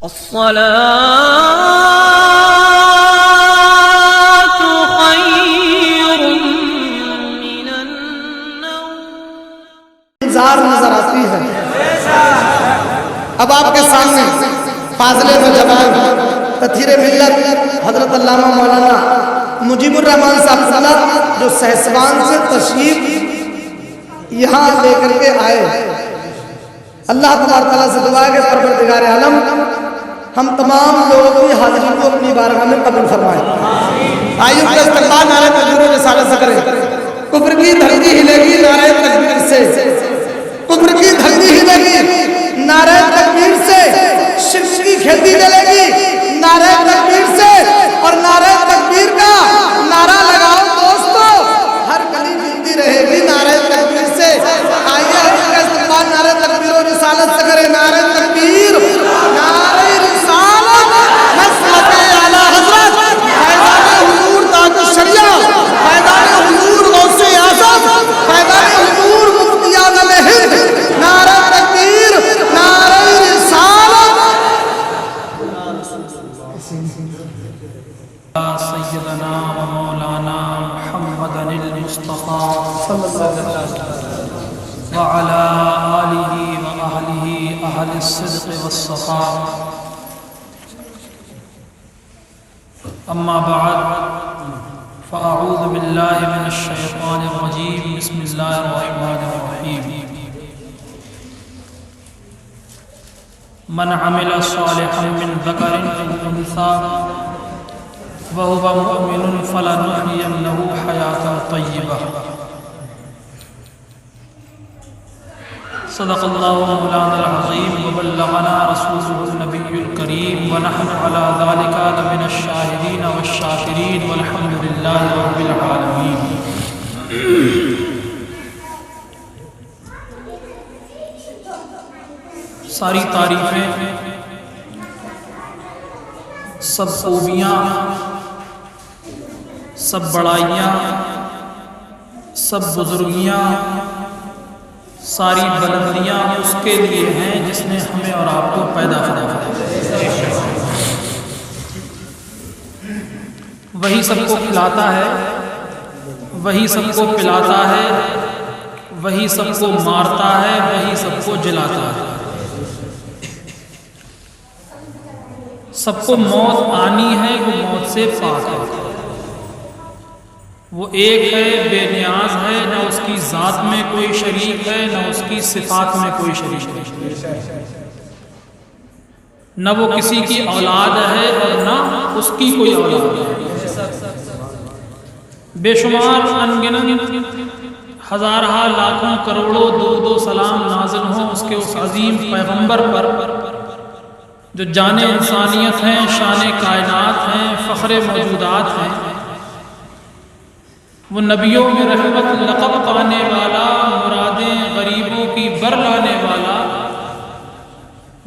الصلاة خير من النوم. انتظار نظر آتی ہے. اب آپ کے سامنے فاضل نوجوان تطہیر ملت حضرت علامہ مولانا مجیب الرحمان صاحب جو سہسوان سے تشریف یہاں لے کر کے آئے. اللہ تبارک تعالیٰ سے دعا ہے کہ پروردگار عالم ہم تمام لوگوں کی حاضری کو اپنی بارگاہ میں قبول فرمائے. آئیے کا استقبال نعرہ تکبیر و رسالت سے کریں. کفر کی دھرتی ہلے گی نعرہ تکبیر سے. کفر کی دھرتی ہلے گی نعرہ تکبیر سے. شرک کی کھیتی جلے گی نعرہ تکبیر سے. اور نعرہ تکبیر کا نعرہ لگاؤ دوستو, ہر گلی ملتی رہے گی نعرہ تکبیر سے. آئیے ہم کا استقبال نعرہ تکبیر و رسالت سے کریں. نعرہ تکبیر, نعرہ رسالت, نسبت اعلی حضرت فیضان حضور تاج الشریعہ, فیضان حضور غوث اعظم, فیضان حضور مفتی اعظم ہند. نعرہ تکبیر, نعرہ رسالت. سیدنا و مولانا محمد المصطفى وعلى آلہ و اہلہ اہل الصدق والصفاء. اما بعد فاعوذ باللہ من الشیطان الرجیم. بسم اللہ الرحمن الرحیم. من عمل صالحا من ذکر او انثى وهو مؤمن فلنحيينه حياة طيبة. صدق الله مولانا العظيم وبلغنا رسوله النبي الكريم ونحن على ذلك لمن الشاهدين والشاكرين والحمد لله رب العالمين. ساری تعریفیں, سب خوبیاں, سب بڑائیاں, سب بزرگیاں, ساری بلندیاں اس کے لیے ہیں جس نے ہمیں اور آپ کو پیدا کیا. وہی سب کو کھلاتا ہے, وہی سب کو پلاتا ہے, وہی سب کو مارتا ہے, وہی سب کو جلاتا ہے. سب کو موت آنی ہے, وہ موت سے پاک ہے. وہ ایک ہے, بے نیاز ہے, نہ اس کی ذات میں کوئی شریک ہے, نہ اس کی صفات میں کوئی شریک ہے, نہ وہ کسی کی اولاد ہے اور نہ اس کی کوئی اولاد ہے. بے شمار انگنت ہزارہ لاکھوں کروڑوں درود و سلام نازل ہوں اس کے اس عظیم پیغمبر پر جو جان انسانیت ہیں, شان کائنات ہیں, فخر موجودات ہیں. وہ نبیوں میں رحمت لقب پانے والا, مرادیں غریبوں کی بر لانے والا,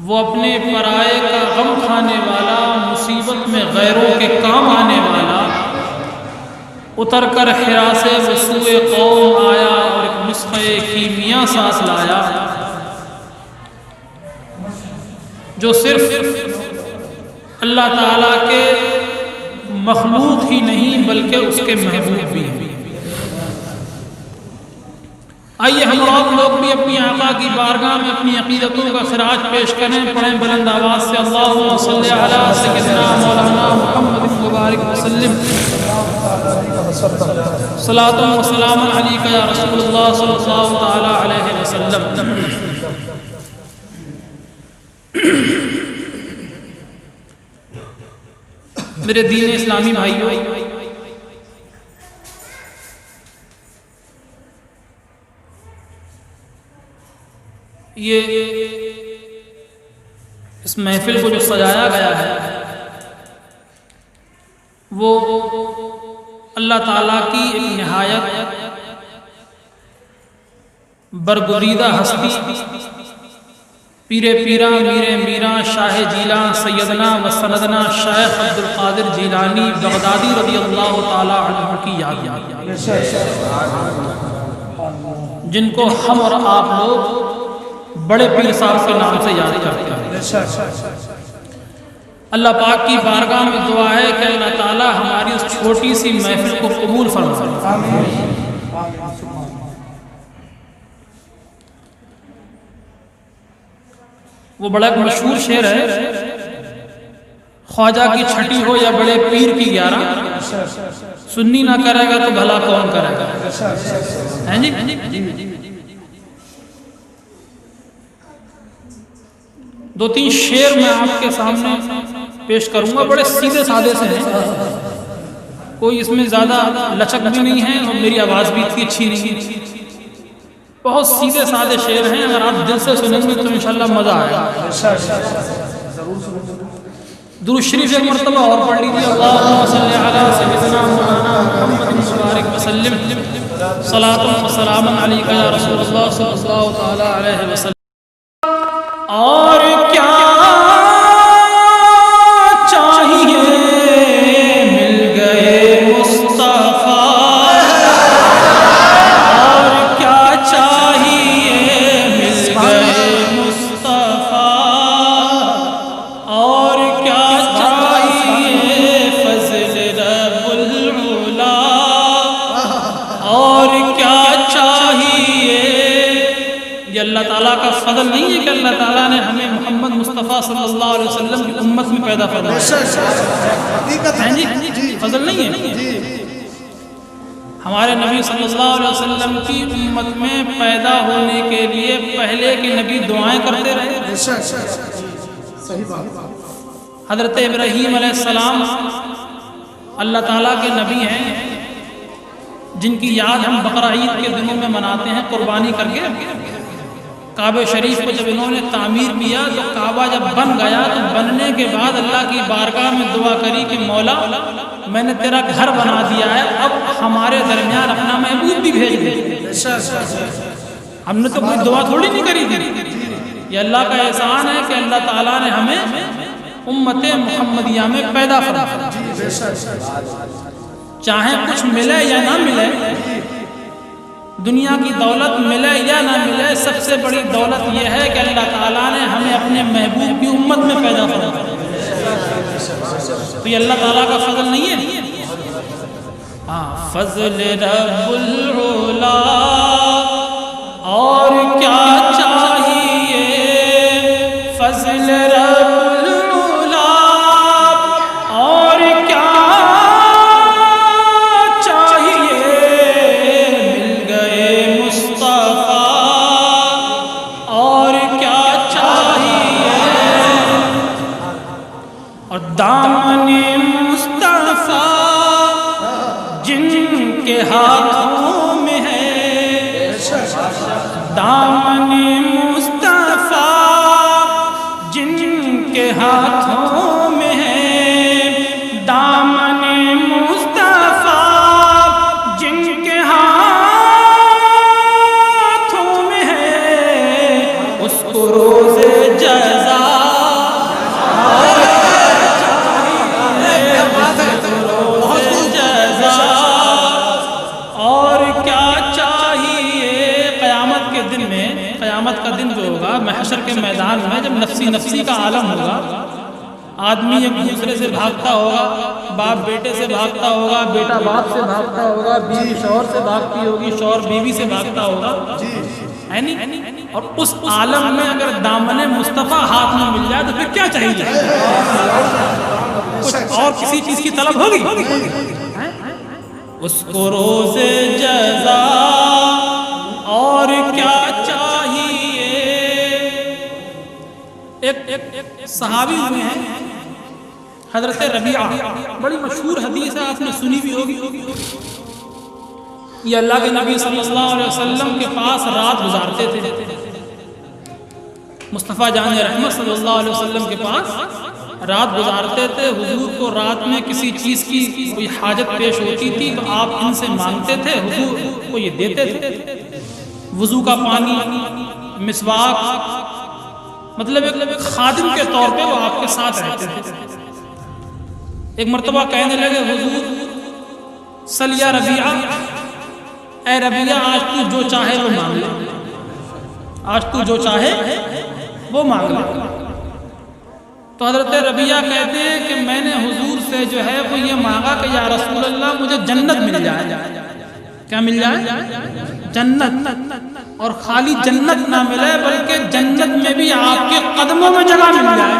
وہ اپنے پرائے کا غم کھانے والا, مصیبت میں غیروں کے کام آنے والا, اتر کر حرا سے وسوء قوم آیا اور ایک نسخہ کیمیا ساتھ لایا جو صرف اللہ تعالیٰ کے مخلوق ہی نہیں بلکہ اس کے محبوب بھی ہیں. آئیے ہم اور آپ لوگ بھی اپنی آقا کی بارگاہ میں اپنی عقیدتوں کا خراج پیش کریں. پڑھیں بلند آواز سے اللہم صلی علی سیدنا مولانا محمد مبارک وسلم. صلاۃ و سلام علیک یا رسول اللہ صلی اللہ تعالی علیہ وسلم. میرے دین اسلامی بھائیوں, یہ اس محفل کو جو سجایا گیا ہے وہ اللہ تعالیٰ کی ایک نہایت برگزیدہ ہستی پیر پیرا میر میرا شاہ جیلاں سیدنا و سندنا شیخ عبدالقادر جیلانی بغدادی رضی اللہ تعالیٰ عنہ کی یاد, جن کو ہم اور آپ لوگ بڑے پیر صاحب کے نام سے یاد کرتے ہیں. اللہ پاک کی بارگاہ میں دعا ہے کہ اللہ تعالیٰ ہماری اس چھوٹی سی محفل کو قبول فرمائے۔ وہ بڑا ایک مشہور شعر ہے، خواجہ کی چھٹی ہو یا بڑے پیر کی 11، سنی نہ کرے گا تو بھلا کون کرے گا، ہیں جی؟ دو تین شعر میں آپ کے سامنے پیش کروں گا، بڑے سیدھے سادے سے ہیں، کوئی اس میں زیادہ لچک بھی نہیں ہے اور میری آواز بھی اتنی اچھی نہیں ہے، بہت سیدھے سادے شعر ہیں، اگر آپ دل سے سنیں گے تو انشاءاللہ مزہ آئے گا۔ درود شریف ایک مرتبہ اور پڑھ لیجیے، اللہم صلی علی سیدنا مولانا محمد مبارک وسلم، صلاۃ و سلام علیک یا رسول اللہ صلی اللہ تعالی علیہ وسلم۔ اور کیا چاہیے مل گئے مصطفیٰ، اور کیا چاہیے مل گئے مصطفیٰ، اور کیا چاہیے فضل رب العلا، اور کیا چاہیے۔ یہ اللہ تعالیٰ کا فضل نہیں ہے کہ اللہ تعالیٰ نے ہمیں محمد مصطفیٰ صلی اللہ علیہ وسلم کی امت میں پیدا فرمایا، فضل نہیں ہے۔ ہمارے نبی صلی اللہ علیہ وسلم کی امت میں پیدا ہونے کے لیے پہلے کے نبی دعائیں کرتے رہے۔ حضرت ابراہیم علیہ السلام اللہ تعالیٰ کے نبی ہیں، جن کی یاد ہم بقرہ عید کے دنوں میں مناتے ہیں قربانی کر کے۔ کعبہ شریف کو جب انہوں نے تعمیر کیا تو کعبہ جب بن گیا تو بننے کے بعد اللہ کی بارگاہ میں دعا کری کہ مولا میں نے تیرا گھر بنا دیا ہے، اب ہمارے درمیان اپنا محبوب بھی بھیج دے۔ ہم نے تو کوئی دعا تھوڑی نہیں کری تھی، یہ اللہ کا احسان ہے کہ اللہ تعالیٰ نے ہمیں امت محمدیہ میں پیدا فرمایا۔ چاہے کچھ ملے یا نہ ملے، دنیا کی دولت ملے یا نہ ملے، سب سے بڑی دولت یہ ہے کہ اللہ تعالیٰ نے ہمیں اپنے محبوب کی امت میں پیدا فرمایا۔ تو یہ اللہ تعالیٰ کا فضل نہیں ہے؟ ہاں، فضل رب العلا، اور کیا چاہیے فضل رب العلا، اور کیا دامن مصطفیٰ جن کے ہاتھوں میں ہے، دامن مصطفیٰ جن کے ہاتھوں میں ہے، دامن مصطفیٰ جن کے ہاتھوں میں ہے، اس کو روز جزا کا دن جو ہوگا محشر کے میدان میں، جب نفسی نفسی کا عالم ہوگا، آدمی ایک دوسرے سے بھاگتا ہوگا، باپ بیٹے سے بھاگتا ہوگا، بیٹا باپ سے بھاگتا ہوگا، بیوی شوہر سے بھاگتی ہوگی، شوہر بیوی سے بھاگتا ہوگا، ہے نہیں؟ اور اس عالم میں اگر دامن مصطفیٰ ہاتھ میں مل جائے تو پھر کیا چاہیے؟ کچھ اور کسی چیز کی طلب ہوگی؟ اس کو روز جزا اور کیا چاہیے۔ ایک صحابی ہوئے ہیں حضرت ربیعہ، بڑی مشہور حدیث ہے، آپ نے سنی بھی ہوگی۔ یہ اللہ کے نبی صلی اللہ علیہ وسلم کے پاس رات گزارتے تھے، مصطفیٰ جان رحمت صلی اللہ علیہ وسلم کے پاس رات گزارتے تھے۔ حضور کو رات میں کسی چیز کی کوئی حاجت پیش ہوتی تھی تو آپ ان سے مانگتے تھے، حضور کو یہ دیتے تھے۔ وضو کا پانی، مسواک، مطلب ایک خادم کے طور پہ وہ آپ کے ساتھ رہتے تھے۔ ایک مرتبہ کہنے لگے، حضور صلی یا ربیعہ، اے ربیعہ آج تو جو چاہے وہ مانگ لے، آج تو جو چاہے وہ مانگ لے۔ تو حضرت ربیعہ کہتے ہیں کہ میں نے حضور سے جو ہے وہ یہ مانگا کہ یا رسول اللہ مجھے جنت مل جائے. کیا مل جائے؟ جنت. اور خالی جنت نہ ملے بلکہ جنت میں بھی آپ کے قدموں میں جگہ مل جائے.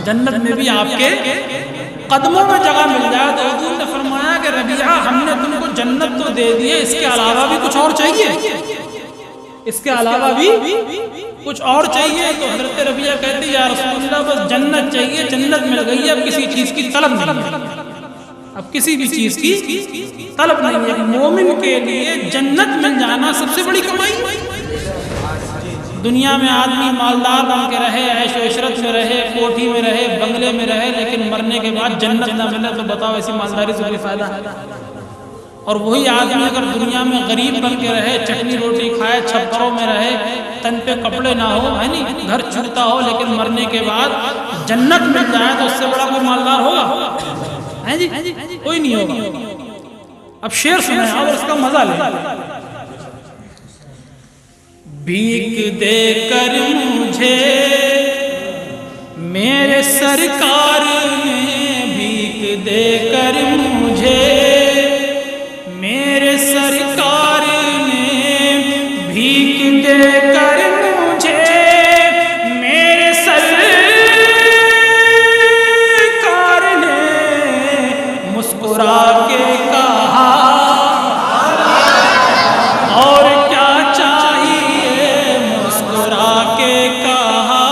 جنت میں بھی آپ کے قدموں میں جگہ مل جائے. تو حضور نے فرمایا کہ ربیعہ ہم نے تم کو جنت تو دے دی ہے، اس کے علاوہ بھی کچھ اور چاہیے، اس کے علاوہ بھی کچھ اور چاہیے. تو حضرت ربیعہ کہتے ہیں یا رسول اللہ بس جنت چاہیے، جنت مل گئی ہے، اب کسی چیز کی طلب نہیں ہے، اب کسی بھی چیز کی طلب نہیں ہے. مومن کے لیے جنت مل جانا سب سے بڑی کمائی. دنیا میں آدمی مالدار بن کے رہے، عیش و عشرت میں رہے، کوٹھی میں رہے، بنگلے میں رہے، لیکن مرنے کے بعد جنت نہ ملے تو بتاؤ ایسی مالداری سے کوئی فائدہ ہے؟ اور وہی آدمی اگر دنیا میں غریب بن کے رہے، چٹنی روٹی کھائے، چھپروں میں رہے، تن پہ کپڑے نہ ہو، ہے نہیں، گھر چھوٹا ہو، لیکن مرنے کے بعد جنت مل جائے تو اس سے بڑا کوئی مالدار ہوگا؟ ہے جی کوئی نہیں ہوگا. اب شعر سنیں اور اس کا مزہ لیں. بھیک دے کر مجھے میرے سرکار نے، بھیک دے کر مجھے میرے سرکار نے، بھیک دے کر مجھے میرے سرکار نے مسکرا کے کہا اور کیا چاہیے، مسکرا کے کہا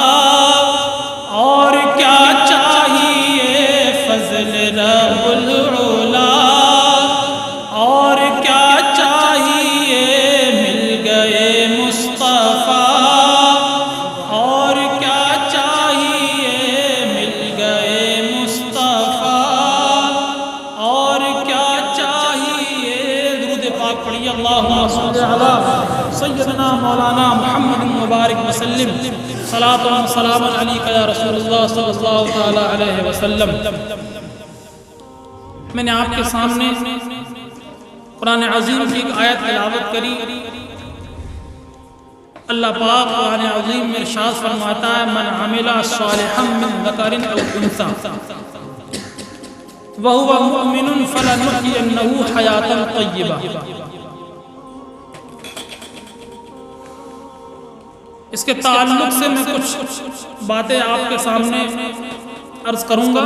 اور کیا چاہیے، فضل رب العلا اور کیا چاہیے، مل گئے مصطفیٰ اور کیا چاہیے، مل گئے مصطفیٰ اور کیا چاہیے. درود پاک پڑھیے. اللہم صل علی سیدنا مولانا محمد مبارک وسلم. صلاۃ و سلام علیک یا رسول اللہ صلی اللہ تعالی علیہ وسلم. میں نے آپ کے سامنے قرآن عظیم کی ایک آیت تلاوت کری. اللہ پاک قرآن عظیم میں ارشاد فرماتا ہے من عمل صالحا من ذکر او انثی وہو مؤمن فلنحیینہ حیاتا طیبہ. اس کے تعلق سے میں کچھ باتیں آپ کے سامنے عرض کروں گا.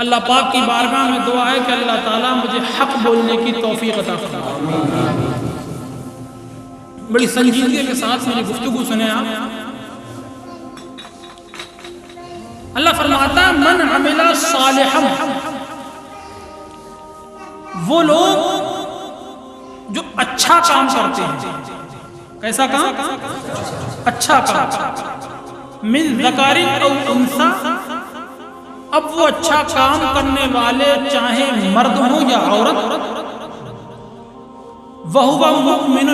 اللہ پاک کی بارگاہ میں دعا ہے کہ اللہ تعالیٰ مجھے حق بولنے کی توفیق عطا فرمائے. بڑی سنجیدگی کے ساتھ میری گفتگو سنیں آپ. اللہ فرماتا ہے من عمل صالحا، وہ لوگ جو اچھا کام کرتے ہیں. کیسا کام؟ اچھا کام. من ذکر او انثی، اب وہ اچھا کام کرنے والے چاہے مرد ہوں یا عورت، وہو مؤمن،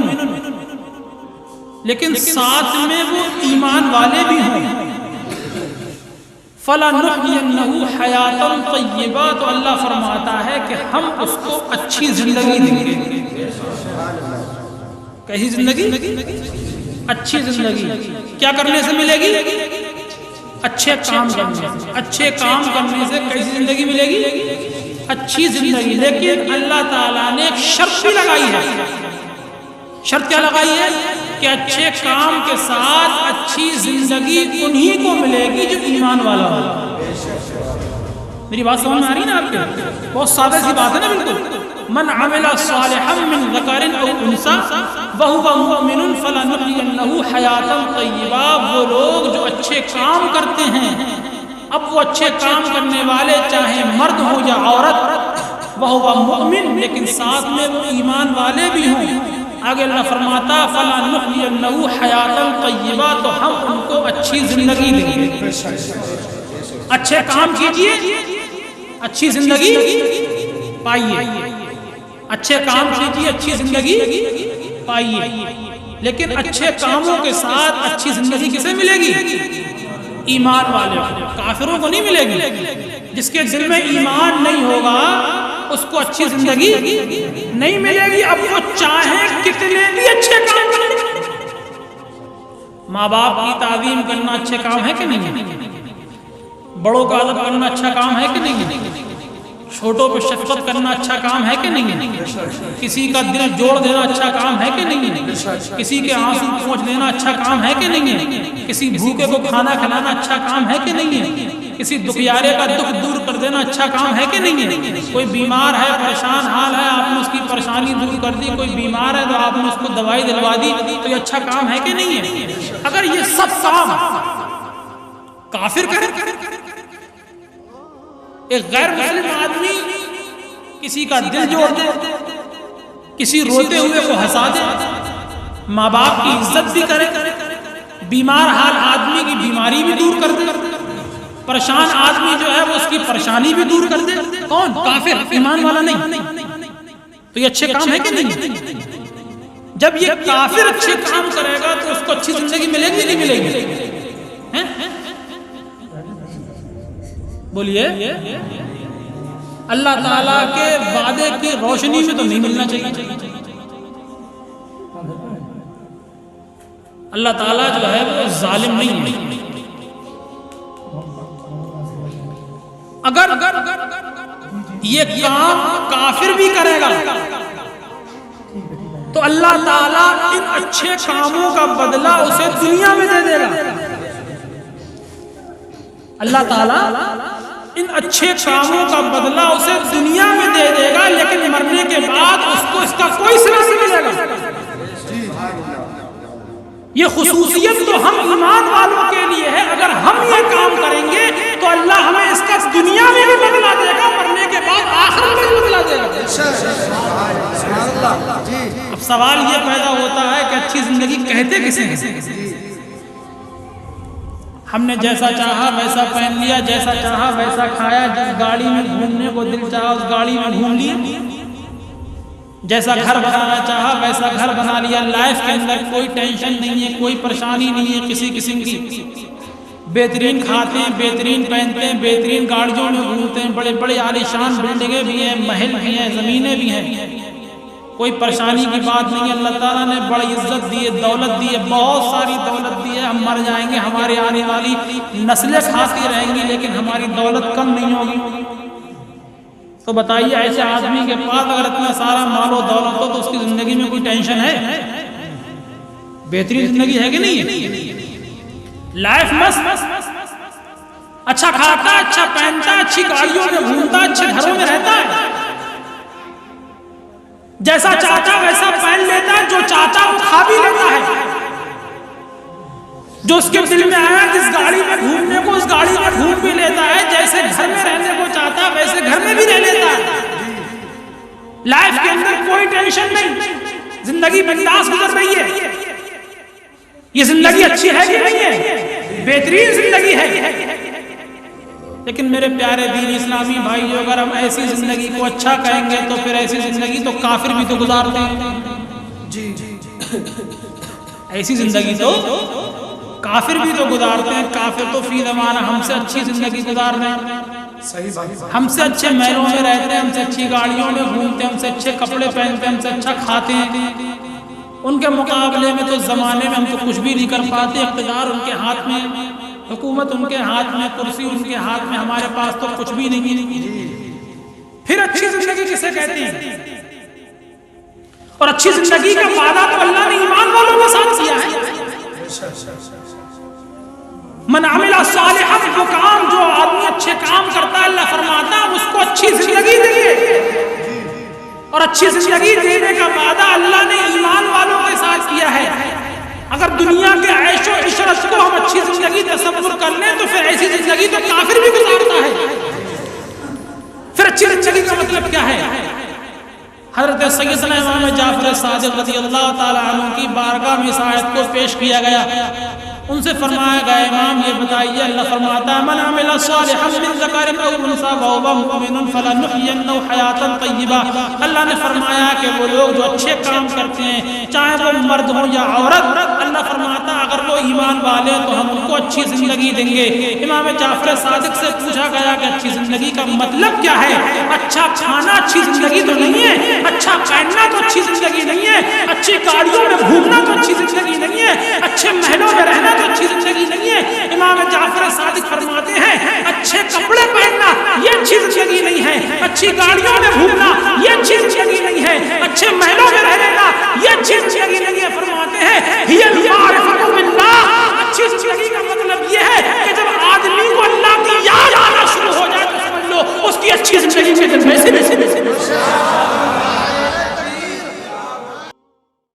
لیکن ساتھ میں وہ ایمان والے بھی ہوں. فَلَنُحْيِيَنَّهُ حَيَاةً طَيِّبَةً، تو اللہ فرماتا ہے کہ ہم اس کو اچھی زندگی دیں گے. کیسی زندگی؟ اچھی زندگی. کیا کرنے سے ملے گی؟ اچھے کام کرنے سے. اچھے کام کرنے سے کیسی زندگی ملے گی؟ اچھی زندگی. لیکن اللہ تعالیٰ نے ایک شرط بھی لگائی ہے. شرط کیا لگائی ہے؟ کہ اچھے کام کے ساتھ اچھی زندگی انہی کو ملے گی جو ایمان والا ہو. میری بات سمجھ میں آ رہی ہے نا آپ کے؟ بہت سادہ سی بات ہے نا بالکل. من عمل صالحا من ذکر او انثی وہو مؤمن فلنحیینہ حیاتا طیبہ، وہ لوگ جو اچھے کام کرتے ہیں. اب وہ اچھے کام کرنے والے چاہے مرد ہو یا عورت، وہو مؤمن، لیکن ساتھ میں وہ ایمان والے بھی ہوں. آگے اللہ فرماتا فَلَنُحْيِيَنَّهُ حَيَاةً طَيِّبَةً، تو ہم ان کو اچھی زندگی دیں گے. اچھے کام کیجئے، اچھی زندگی پائیے. اچھے کام کیجئے، اچھی زندگی پائیے. لیکن اچھے کاموں کے ساتھ اچھی زندگی کسے ملے گی؟ ایمان والے. کافروں کو نہیں ملے گی. جس کے دل میں ایمان نہیں ہوگا اس کو اچھی زندگی نہیں ملے گی. اب وہ چاہے کتنے بھی اچھے کام کریں. ماں باپ کی تعظیم کرنا اچھے کام ہے کہ نہیں ہے؟ بڑوں کا ادب کرنا اچھا کام ہے کہ نہیں ہے؟ چھوٹوں پہ شفقت کرنا اچھا کام ہے کہ نہیں ہے؟ کسی کا دل جوڑ دینا اچھا کام ہے کہ نہیں ہے؟ کسی کے آنسو پوچھ دینا اچھا کام ہے کہ نہیں ہے؟ کسی بھوکے کو کھانا کھلانا اچھا کام ہے کہ نہیں ہے؟ کسی دکھیارے کا دکھ دور کر دینا اچھا کام ہے کہ نہیں ہے؟ کوئی بیمار ہے، پریشان حال ہے، آپ نے اس کی پریشانی دور کر دی، کوئی بیمار ہے تو آپ نے اس کو دوائی دلوا دی، تو یہ اچھا کام ہے کہ نہیں ہے؟ اگر یہ سب کام کافر کرے، ایک غیر مسلم آدمی کسی کا دل جوڑ دے، کسی روتے ہوئے کو ہنسا دے، ماں باپ کی عزت بھی کرے، بیمار حال آدمی کی بیماری بھی دور کر دے، پریشان آدمی جو ہے وہ اس کی پریشانی بھی دور کر دے، کون؟ کافر، ایمان والا نہیں، تو یہ اچھے کام ہے کہ نہیں؟ جب یہ کافر اچھے کام کرے گا تو اس کو اچھی زندگی ملے گی نہیں ملے گی؟ بولیے، اللہ تعالیٰ کے وعدے کی روشنی میں تو نہیں ملنا چاہیے۔ اللہ تعالیٰ جو ہے وہ ظالم نہیں ہے۔ اگر یہ کام کافر بھی کرے گا تو اللہ تعالیٰ ان اچھے کاموں کا بدلہ اسے دنیا میں دے دے گا۔ اللہ تعالیٰ ان اچھے کاموں کا بدلہ اسے دنیا میں دے دے گا، لیکن مرنے کے بعد اس کو اس کا کوئی صلہ نہیں ملے گا۔ یہ خصوصیت تو ہم ایمان والوں کے لیے ہے، اگر ہم یہ کام کریں گے تو اللہ ہمیں اس کا دنیا میں بھی بدلہ دے گا، مرنے کے بعد آخرت میں بھی بدلہ دے گا۔ اب سوال یہ پیدا ہوتا ہے کہ اچھی زندگی کہتے کسے ہیں؟ ہم نے جیسا چاہا ویسا پہن لیا، جیسا چاہا ویسا کھایا، جس گاڑی میں گھومنے کو دل چاہا اس گاڑی میں گھوم لیا، جیسا گھر بنانا چاہا ویسا گھر بنا لیا، لائف کے اندر کوئی ٹینشن نہیں ہے، کوئی پریشانی نہیں ہے کسی قسم کی، بہترین کھاتے ہیں، بہترین پہنتے ہیں، بہترین گاڑیوں میں گھومتے ہیں، بڑے بڑے عالیشان بلڈنگیں بھی ہیں، محل بھی ہیں، زمینیں بھی ہیں، کوئی پریشانی کی بات نہیں ہے۔ اللہ تعالیٰ نے بڑی عزت دی ہے، دولت دی ہے، بہت ساری دولت دی ہے، ہم مر جائیں گے، ہمارے آنے والی نسلیں کھاتی رہیں گی، لیکن ہماری دولت کم نہیں ہوگی۔ تو بتائیے ایسے آدمی کے پاس اگر اتنا سارا مال و دولت ہو تو اس کی زندگی میں کوئی ٹینشن ہے؟ بہترین زندگی ہے کہ نہیں؟ لائف مست، اچھا کھاتا، اچھا پہنتا، اچھی گاڑیوں میں گھومتا، اچھے گھروں میں رہتا ہے، جیسا چاہتا ویسا پہن لیتا ہے، جو چاہتا وہ کھا بھی لیتا ہے، جو اس کے دل میں آیا جس گاڑی میں گھومنے کو اس گاڑی میں گھوم بھی لیتا ہے، جیسے گھر میں رہنے کو چاہتا ہے ویسے گھر میں بھی رہ لیتا ہے۔ لائف کے اندر کوئی ٹینشن نہیں، زندگی بنداس گزر رہی ہے۔ یہ زندگی اچھی ہے کہ نہیں ہے؟ بہترین زندگی ہے۔ لیکن میرے پیارے دین اسلامی بھائیو، اگر ہم ایسی زندگی کو اچھا کہیں گے تو پھر ایسی زندگی تو کافر بھی تو گزارتے ہیں۔ ایسی زندگی تو کافر بھی تو گزارتے ہیں، کافر تو فی زمانہ ہم سے اچھی زندگی گزار رہے ہیں، ہم سے اچھے محلوں میں رہتے ہیں، ہم سے اچھی گاڑیوں میں گھومتے ہیں، ہم سے اچھے کپڑے پہنتے ہیں، ہم سے اچھا کھاتے ہیں۔ ان کے مقابلے میں تو زمانے میں ہم تو کچھ بھی نہیں کر پاتے، اقتدار ان کے ہاتھ میں، حکومت ان کے ہاتھ میں، کرسی ان کے ہاتھ میں، ہمارے پاس تو کچھ بھی نہیں۔ پھر اچھی زندگی کسے کہتے ہیں؟ اور اچھی زندگی کا وعدہ تو اللہ نے ایمان والوں کے ساتھ کیا ہے۔ من عمل صالحا، وہ کام جو آدمی اچھے کام کرتا ہے اللہ فرماتا ہے اس کو اچھی زندگی دیں گے، اور اچھی زندگی دینے کا وعدہ اللہ نے ایمان والوں کے ساتھ کیا ہے۔ اگر دنیا کے عیش و عشرت کو ہم اچھی زندگی تصور کر لیں تو پھر ایسی زندگی تو کافر بھی گزارتا ہے۔ پھر اچھی زندگی کا مطلب کیا ہے؟ حضرت سیدنا امام جعفر صادق رضی اللہ تعالی عنہ کی بارگاہ میں اس آیت کو پیش کیا گیا ان سے فرمایا گیا امام یہ بتائیے، اللہ فرماتا ہے من عمل صالحا من ذکر او انثى وهو مؤمن فلنحيينه حیاتا طیبہ۔ اللہ نے فرمایا کہ وہ لوگ جو اچھے کام کرتے ہیں چاہے وہ مرد ہوں یا عورت، اللہ فرماتا ہے اگر وہ ایمان والے ہیں تو ہم ان کو اچھی زندگی دیں گے۔ امام جعفر صادق سے پوچھا گیا کہ اچھی زندگی کا مطلب کیا ہے؟ اچھا کھانا اچھی زندگی تو نہیں ہے، اچھا پہننا تو اچھی زندگی نہیں ہے، اچھی گاڑیوں میں گھومنا تو اچھی زندگی نہیں ہے، اچھے محلوں میں رہنا تو اچھی زندگی نہیں ہے۔ امام جعفر صادق فرماتے ہیں اچھے کپڑے پہننا یہ اچھی زندگی نہیں ہے، اچھی گاڑیوں میں گھومنا یہ اچھی زندگی نہیں ہے، اچھے محلوں میں رہنا یہ اچھی زندگی نہیں ہے۔ فرماتے ہیں ہی المعرفۃ باللہ، اچھی زندگی کا مطلب یہ ہے کہ جب آدمی کو اللہ کی یاد آنا شروع ہو جائے تو سمجھ لو اس کی اچھی زندگی میں